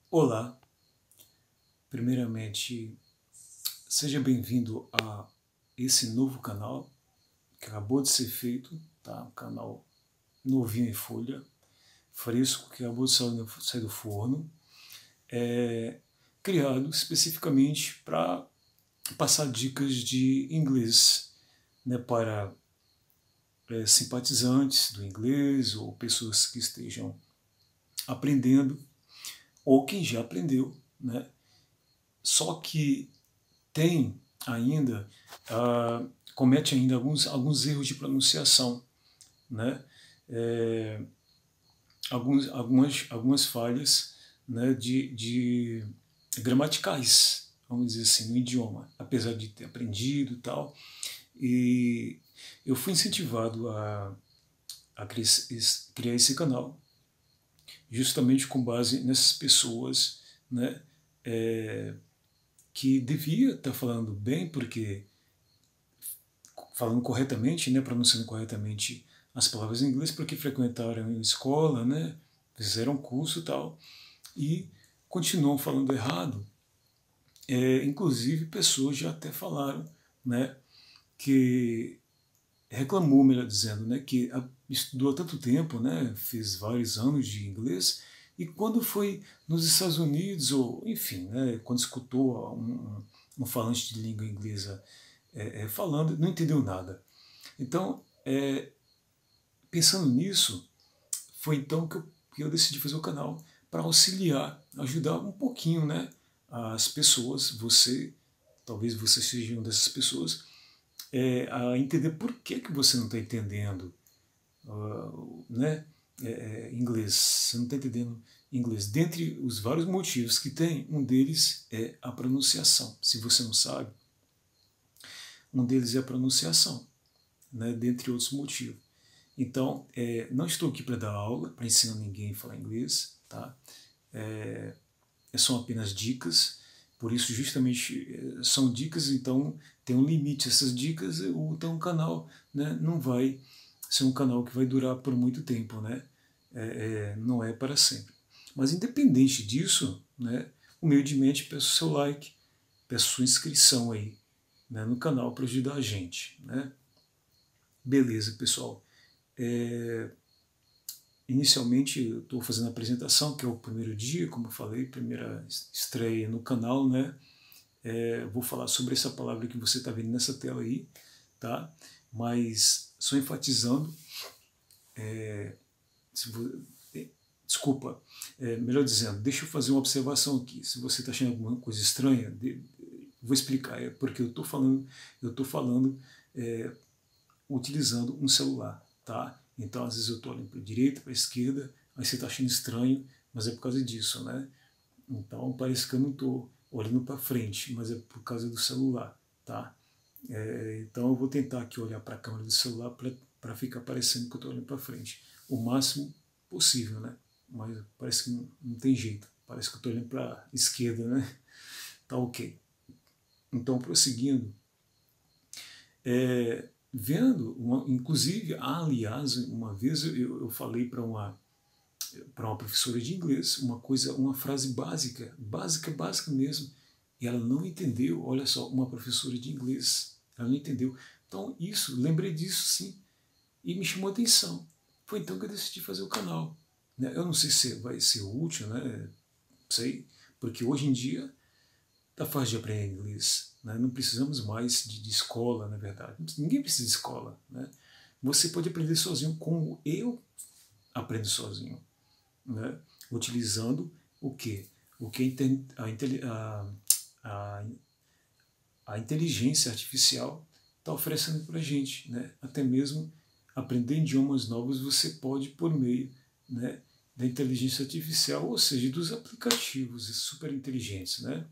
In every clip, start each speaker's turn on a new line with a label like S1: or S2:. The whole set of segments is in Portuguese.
S1: Olá, primeiramente, seja bem-vindo a esse novo canal que acabou de ser feito, tá? Um canal novinho em folha, fresco, que acabou de sair do forno, criado especificamente para passar dicas de inglês, né, para simpatizantes do inglês ou pessoas que estejam aprendendo ou quem já aprendeu, né? Só que tem ainda, comete ainda alguns erros de pronunciação, né? É, algumas falhas, né, de gramaticais, vamos dizer assim, no idioma, apesar de ter aprendido e tal. E eu fui incentivado a criar esse canal justamente com base nessas pessoas, né, é, que devia estar falando bem, porque falando corretamente, né, pronunciando corretamente as palavras em inglês, porque frequentaram escola, né, fizeram curso e tal, e continuam falando errado. Inclusive, pessoas já até falaram, né, que reclamou, melhor dizendo, né, que estudou há tanto tempo, né, fez vários anos de inglês, e quando foi nos Estados Unidos, ou enfim, né, quando escutou um falante de língua inglesa falando, não entendeu nada. Então, pensando nisso, foi então que eu decidi fazer o canal para auxiliar, ajudar um pouquinho, né, as pessoas, talvez você seja uma dessas pessoas, a entender por que você não está entendendo, né, inglês. Você não está entendendo inglês. Dentre os vários motivos que tem, um deles é a pronunciação. Se você não sabe, um deles é a pronunciação, né, dentre outros motivos. Então, não estou aqui para dar aula, para ensinar ninguém a falar inglês, tá? São apenas dicas, por isso justamente são dicas, então tem um limite essas dicas, então o canal, né, não vai ser um canal que vai durar por muito tempo, né? Não é para sempre. Mas independente disso, né, humildemente peço seu like, peço sua inscrição aí, né, no canal para ajudar a gente, né? Beleza, pessoal. Inicialmente eu estou fazendo a apresentação, que é o primeiro dia, como eu falei, primeira estreia no canal, né? Vou falar sobre essa palavra que você está vendo nessa tela aí, tá? Mas só enfatizando, se vo- desculpa, melhor dizendo, deixa eu fazer uma observação aqui. Se você está achando alguma coisa estranha, vou explicar. É porque eu estou falando utilizando um celular, tá? Então, às vezes eu estou olhando para a direita, para a esquerda, aí você está achando estranho, mas é por causa disso, né? Então, parece que eu não estou olhando para frente, mas é por causa do celular, tá? Então, eu vou tentar aqui olhar para a câmera do celular para ficar parecendo que eu estou olhando para frente, o máximo possível, né? Mas parece que não tem jeito, parece que eu estou olhando para a esquerda, né? Tá ok. Então, prosseguindo, inclusive, aliás, uma vez eu falei para uma professora de inglês uma frase básica, básica, básica mesmo, e ela não entendeu. Olha só, uma professora de inglês, ela não entendeu. Então, lembrei disso sim, e me chamou a atenção. Foi então que eu decidi fazer o canal, né? Eu não sei se vai ser útil, né? Sei, porque hoje em dia tá fácil de aprender inglês, né? Não precisamos mais de escola, na verdade. Ninguém precisa de escola, né? Você pode aprender sozinho, como eu aprendo sozinho, né? Utilizando o que? O que a, a inteligência artificial está oferecendo para a gente, né? Até mesmo aprender idiomas novos você pode por meio, né, da inteligência artificial, ou seja, dos aplicativos super inteligentes, né?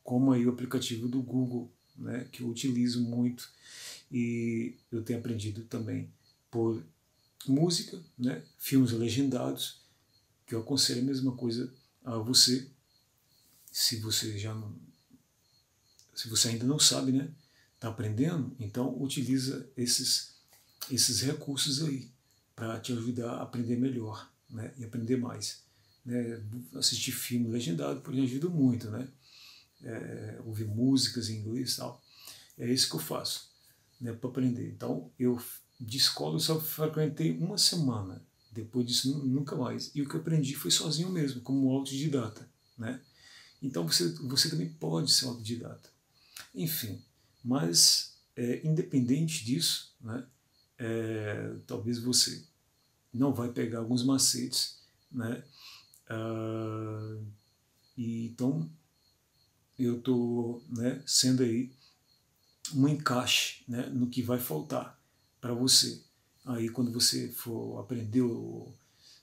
S1: Como aí o aplicativo do Google, né, que eu utilizo muito e eu tenho aprendido também por música, né, filmes legendados, que eu aconselho a mesma coisa a você, se você já não, se você ainda não sabe, né, está aprendendo, então utiliza esses recursos aí para te ajudar a aprender melhor, né, e aprender mais. né? Assistir filme legendado, por exemplo, ajuda muito, né? Ouvir músicas em inglês e tal. É isso que eu faço, né, para aprender. Então, eu de escola eu só frequentei uma semana. Depois disso, nunca mais. E o que eu aprendi foi sozinho mesmo, como autodidata, né? Então, você também pode ser autodidata. Enfim, mas independente disso, né, talvez você não vai pegar alguns macetes, né? E então eu estou, né, sendo aí um encaixe, né, no que vai faltar para você. Aí quando você for aprender,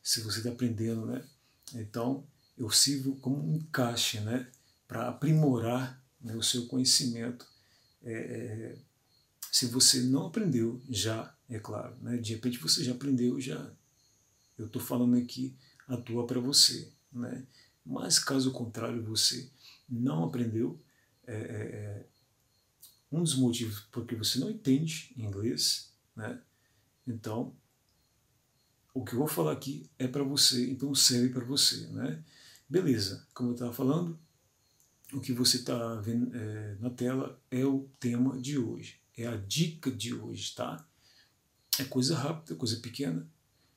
S1: se você está aprendendo, né, então eu sirvo como um encaixe, né, para aprimorar, né, o seu conhecimento. Se você não aprendeu já, é claro, né, de repente você já aprendeu, já eu estou falando aqui atua para você, né? Mas caso contrário você não aprendeu, um dos motivos porque você não entende inglês, né? Então o que eu vou falar aqui é para você, então serve para você, né? Beleza, como eu estava falando, o que você está vendo na tela é o tema de hoje, é a dica de hoje, tá? É coisa rápida, coisa pequena,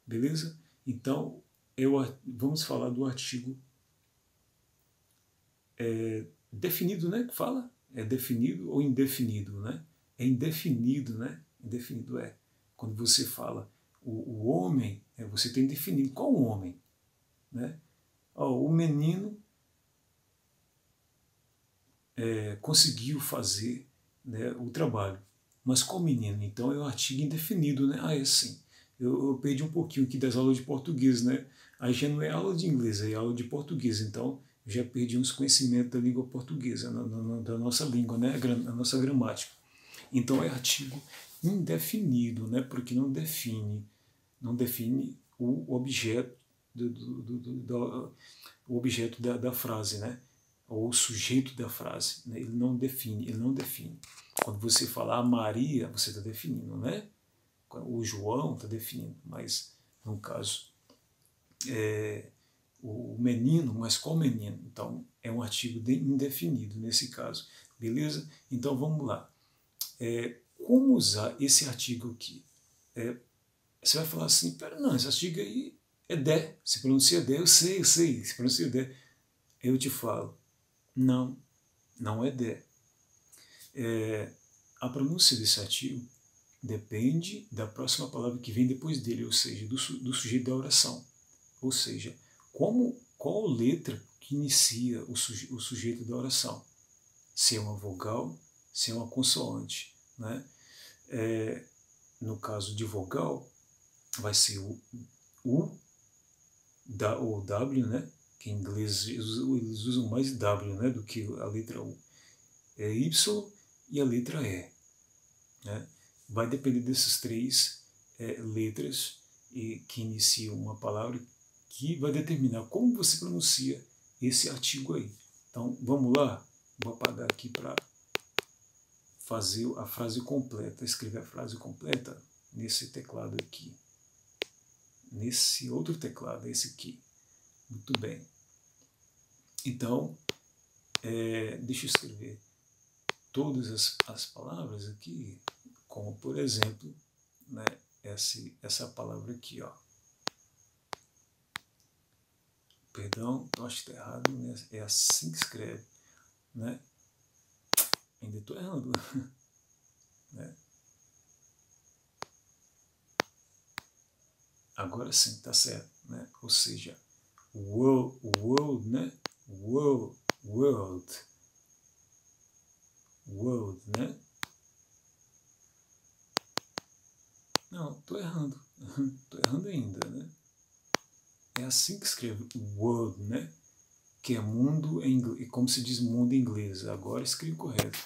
S1: beleza? Então, vamos falar do artigo definido, né? Que fala? É definido ou indefinido, né? É indefinido, né? Indefinido é. Quando você fala o homem, você tem definido qual o homem, né? O menino conseguiu fazer, né, o trabalho, mas qual menino? Então é um artigo indefinido, né? É assim. Eu perdi um pouquinho aqui das aulas de português, né? Aí já não é aula de inglês, é aula de português. Então já perdi uns conhecimentos da língua portuguesa, da nossa língua, né? A nossa gramática. Então é artigo indefinido, né? Porque não define o objeto o objeto da frase, né? Ou o sujeito da frase, né? Ele não define. Quando você falar Maria, você está definindo, né? O João está definindo, mas no caso o menino, mas qual menino? Então é um artigo indefinido nesse caso, beleza? Então vamos lá. Como usar esse artigo aqui? Você vai falar assim, pera, não, esse artigo aí é de, se pronuncia de, eu sei, se pronuncia de. Eu te falo, não, não é de. A pronúncia desse artigo depende da próxima palavra que vem depois dele, ou seja, do sujeito da oração. Ou seja, qual letra que inicia o sujeito da oração? Se é uma vogal, se é uma consoante, né? No caso de vogal, vai ser o U, ou W, né? Que em inglês eles usam mais W, né, do que a letra U. É Y e a letra E, né? Vai depender dessas três letras que iniciam uma palavra que vai determinar como você pronuncia esse artigo aí. Então, vamos lá? Vou apagar aqui para fazer a frase completa, escrever a frase completa nesse teclado aqui. Nesse outro teclado, esse aqui. Muito bem. Então, deixa eu escrever todas as palavras aqui, como por exemplo, né, essa palavra aqui, ó. Perdão, eu acho que está errado, né? É assim que escreve, né? Ainda estou errando, né? Agora sim, está certo, né? Ou seja, world, né? World, né? Não, estou errando, estou errando ainda, né? É assim que escreve world, né? Que é mundo em inglês, como se diz mundo em inglês. Agora escrevi correto.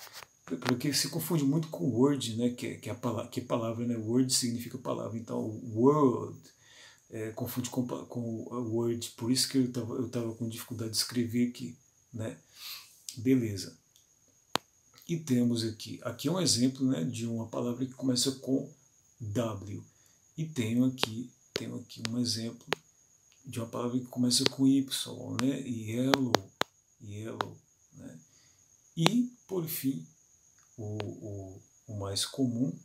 S1: Porque se confunde muito com word, né? Que é palavra, né? Word significa palavra. Então, world confunde com word. Por isso que eu tava com dificuldade de escrever aqui, né? Beleza. E temos aqui é um exemplo, né, de uma palavra que começa com W. E tenho aqui um exemplo de uma palavra que começa com Y, né? Yellow, né? E, por fim, o mais comum,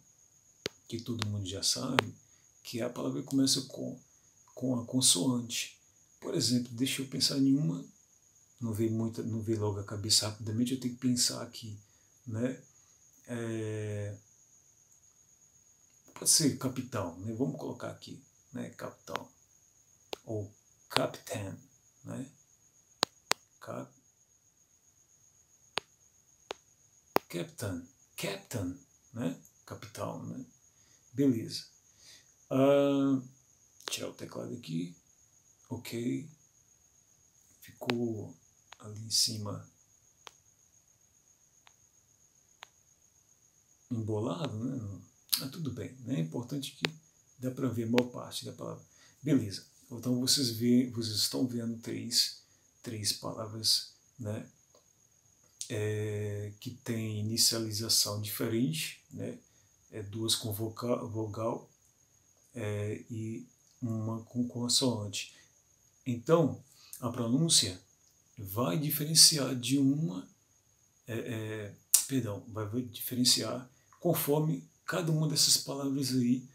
S1: que todo mundo já sabe, que é a palavra que começa com a consoante. Por exemplo, deixa eu pensar em uma, não veio logo a cabeça rapidamente, eu tenho que pensar aqui, né? Pode ser capital, né? Vamos colocar aqui, né? Capital. Ou captain, né? Captain, né? Capital, né? Beleza. Tirar o teclado aqui. Ok. Ficou ali em cima embolado, né? Mas tudo bem, né? É importante que dá para ver a maior parte da palavra. Beleza. Então vocês estão vendo três palavras, né? Que tem inicialização diferente, né? Duas com vogal e uma com consoante. Então, a pronúncia vai diferenciar de uma, vai diferenciar conforme cada uma dessas palavras aí,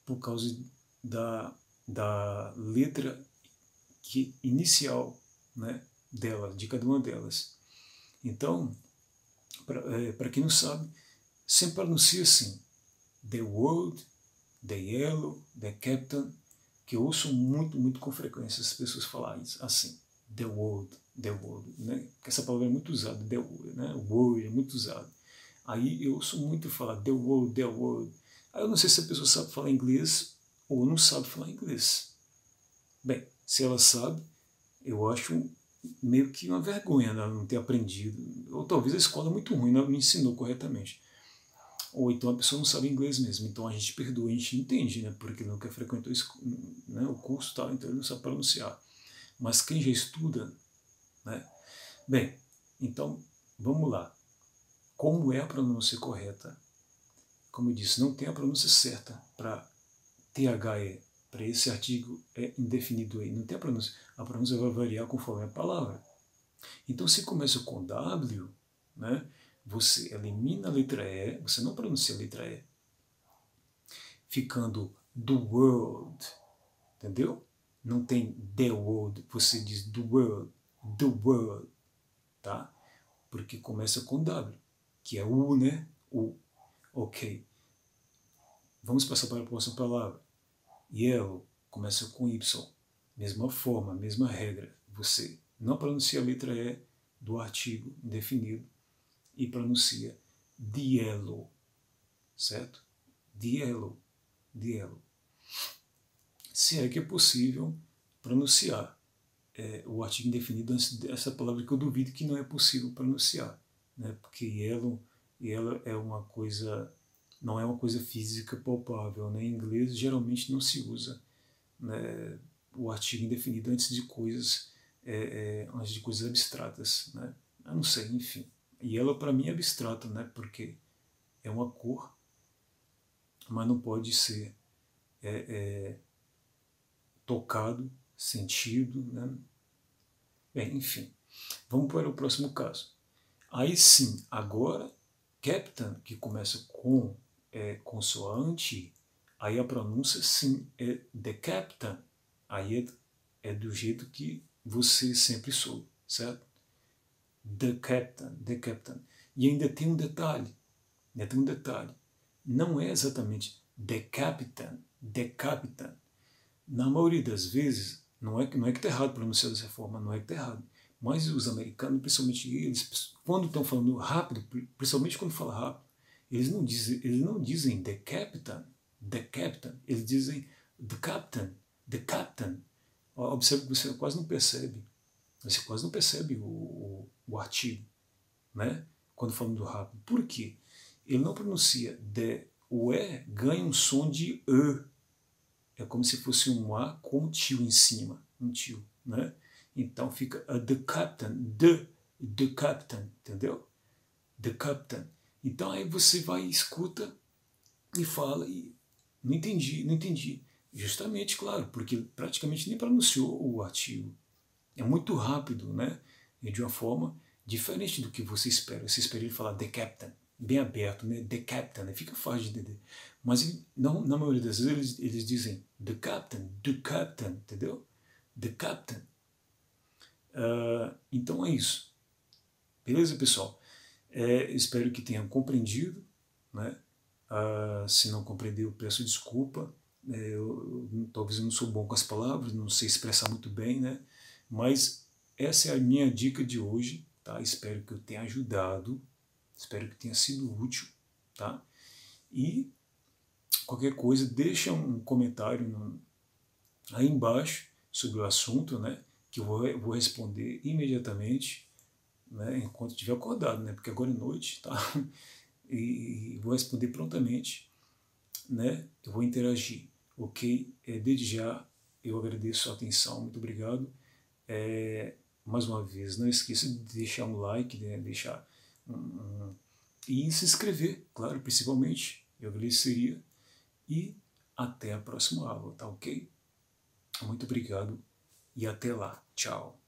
S1: por causa da letra inicial, né, de cada uma delas. Então, para quem não sabe, sempre pronuncia assim, the world, the yellow, the captain, que eu ouço muito com frequência as pessoas falarem assim, the world, né? Porque essa palavra é muito usada, the world, né? O world é muito usado. Aí eu ouço muito falar the world. Aí eu não sei se a pessoa sabe falar inglês ou não sabe falar inglês. Bem, se ela sabe, eu acho meio que uma vergonha ela não ter aprendido. Ou talvez a escola é muito ruim, não me ensinou corretamente. Ou então a pessoa não sabe inglês mesmo, então a gente perdoa, a gente entende, né? Porque nunca frequentou né, o curso e tal, então ele não sabe pronunciar. Mas quem já estuda, né? Bem, então vamos lá. Como é a pronúncia correta? Como eu disse, não tem a pronúncia certa para THE, para esse artigo indefinido aí. Não tem a pronúncia. A pronúncia vai variar conforme a palavra. Então, se começa com W, né, você elimina a letra E, você não pronuncia a letra E, ficando the world, entendeu? Não tem the world, você diz the world, tá? Porque começa com W, que é U, né? U. Ok. Vamos passar para a próxima palavra. Yellow começa com Y. Mesma forma, mesma regra. Você não pronuncia a letra E do artigo indefinido e pronuncia the yellow, certo? The yellow. Se é que é possível pronunciar o artigo indefinido antes dessa palavra, que eu duvido que não é possível pronunciar, né? Porque yellow é uma coisa, não é uma coisa física palpável, né? Em inglês geralmente não se usa, né, o artigo indefinido antes de coisas abstratas, né? Eu não sei, enfim. Yellow para mim é abstrato, né? Porque é uma cor, mas não pode ser tocado, sentido, né? Bem, enfim. Vamos para o próximo caso. Aí sim, agora, captain, que começa com consoante, aí a pronúncia sim é the captain. Aí é do jeito que você sempre soube, certo? The captain. E ainda tem um detalhe, não é exatamente the captain. Na maioria das vezes, não é que está errado pronunciar dessa forma, não é que está errado. Mas os americanos, principalmente eles, quando estão falando rápido, principalmente quando falam rápido, eles não dizem the captain, eles dizem the captain. Observe que você quase não percebe, o artigo, né? Quando falando rápido. Por quê? Ele não pronuncia the, o E ganha um som de E. É como se fosse um A com um tio em cima, um tio, né? Então fica the captain, the captain, entendeu? The captain. Então aí você vai, escuta e fala, e não entendi. Justamente, claro, porque praticamente nem pronunciou o artigo. É muito rápido, né? E de uma forma diferente do que você espera. Você espera ele falar the captain, bem aberto, né? The captain, né? Fica fácil de entender. Mas não, na maioria das vezes eles dizem the captain, entendeu? The captain. Então é isso. Beleza, pessoal? Espero que tenham compreendido, né? Se não compreendeu, peço desculpa. Talvez eu não sou bom com as palavras, não sei expressar muito bem, né? Mas essa é a minha dica de hoje, tá? Espero que eu tenha ajudado, espero que tenha sido útil, tá? E qualquer coisa, deixa um comentário aí embaixo sobre o assunto, né? Que eu vou responder imediatamente, né? Enquanto estiver acordado, né? Porque agora é noite, tá? E vou responder prontamente, né? Eu vou interagir, ok? Desde já eu agradeço a atenção, muito obrigado. Mais uma vez, não esqueça de deixar um like, né? Deixar e se inscrever, claro, principalmente, eu agradeceria. E até a próxima aula, tá ok? Muito obrigado e até lá. Tchau.